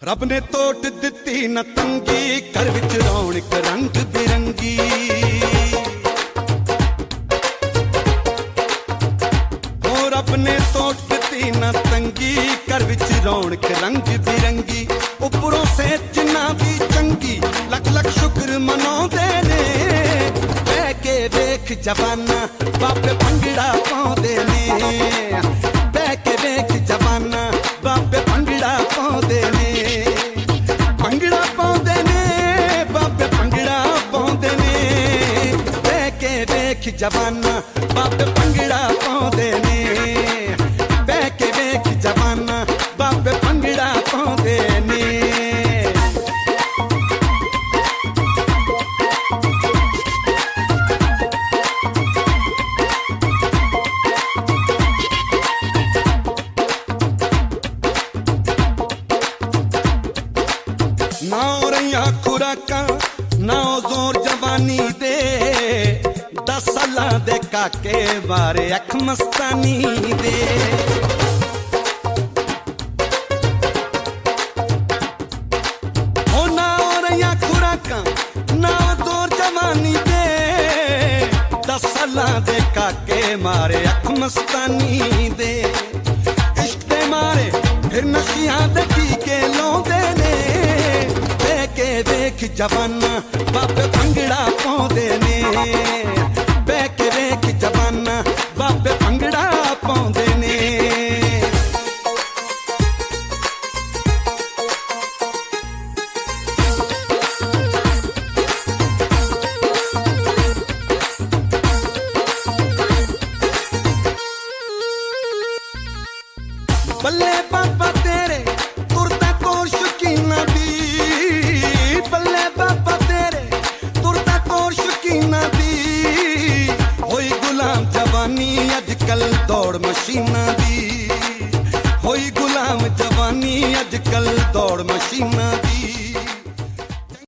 ਰੱਬ ਨੇ ਤੋਟ ਦਿੱਤੀ ਨਾ ਤੰਗੀ, ਘਰ ਵਿੱਚ ਰੌਣਕ ਰੰਗ ਬਿਰੰਗੀ। ਉਹ ਰੱਬ ਨੇ ਤੋਟ ਦਿੱਤੀ ਨਾ ਤੰਗੀ, ਘਰ ਵਿੱਚ ਰੌਣਕ ਰੰਗ ਬਿਰੰਗੀ। ਉੱਪਰੋਂ ਸਿਹਤ ਜਿਨ੍ਹਾਂ ਦੀ ਚੰਗੀ, ਲੱਖ ਲੱਖ ਸ਼ੁਕਰ ਮਨਾਉਂਦੇ ਨੇ। ਬਹਿ ਕੇ ਵੇਖ ਜਵਾਨਾ ਬਾਬੇ ਭੰਗੜਾ ਪਾਉਂਦੇ ਨੇ। ਬਹਿ ਕੇ ਵੇਖ ਜਵਾਨਾ ਬਾਬੇ ਭੰਗੜਾ ਪਾਉਂਦੇ ਨੇ। ਭੰਗੜਾ ਪਾਉਂਦੇ ਨੇ ਬਾਬੇ ਭੰਗੜਾ ਪਾਉਂਦੇ ਨੇ। ਬਹਿ ਕੇ ਵੇਖ ਜਵਾਨਾ ਬਾਬੇ ਭੰਗੜਾ ਪਾਉਂਦੇ ਨੇ। ਬਹਿ ਕੇ ਵੇਖ ਜਵਾਨਾ ਬਾਬੇ ਭੰਗੜਾ ਪਾਉਂਦੇ ਨੇ। ਨਾ ਰਹੀਆਂ ਖੁਰਾਕਾਂ ਨਾ ਜ਼ੋਰ ਜਵਾਨੀ ਦੇ, 10 ਸਾਲਾਂ ਦੇ ਕਾਕੇ ਬਾਰੇ ਅੱਖ ਮਸਤਾਨੀ ਦੇ। ਹੋ ਨਾ ਰਹੀਆਂ ਖੁਰਾਕਾਂ ਨਾ ਜ਼ੋਰ ਜਵਾਨੀ ਦੇ, 10 ਸਾਲਾਂ ਦੇ ਕਾਕੇ ਮਾਰੇ ਅੱਖ ਮਸਤਾਨੀ ਦੇ। ਇਸ਼ਕ ਦੇ ਮਾਰੇ ਫਿਰ ਨਸ਼ਿਆਂ ਦੇ ਟੀਕੇ ਲਾਉਂਦੇ ਨੇ। ਕੇ ਵੇਖ ਜਵਾਨਾ ਬਾਬੇ ਭੰਗੜਾ ਪਾਉਂਦੇ ਨੇ। ਬਹਿ ਕੇ ਵੇਖ ਜਵਾਨਾ ਬਾਬੇ ਭੰਗੜਾ ਪਾਉਂਦੇ ਨੇ। ਬੱਲੇ ਬਾਬਾ ਤੇਰੇ ਤੁਰਦਾ ਕੋਲ ਸ਼ੌਕੀਨਾਂ ਦੀ। ਬੱਲੇ ਬਾਬਾ ਤੇਰੇ ਤੁਰਦਾ ਕੋਲ ਸ਼ੌਕੀਨਾਂ ਦੀ। ਹੋਈ ਗੁਲਾਮ ਜਵਾਨੀ ਅੱਜ ਕੱਲ ਦੌੜ ਮਸ਼ੀਨਾਂ ਦੀ। ਹੋਈ ਗੁਲਾਮ ਜਵਾਨੀ ਅੱਜ ਕੱਲ ਦੌੜ ਮਸ਼ੀਨਾਂ ਦੀ।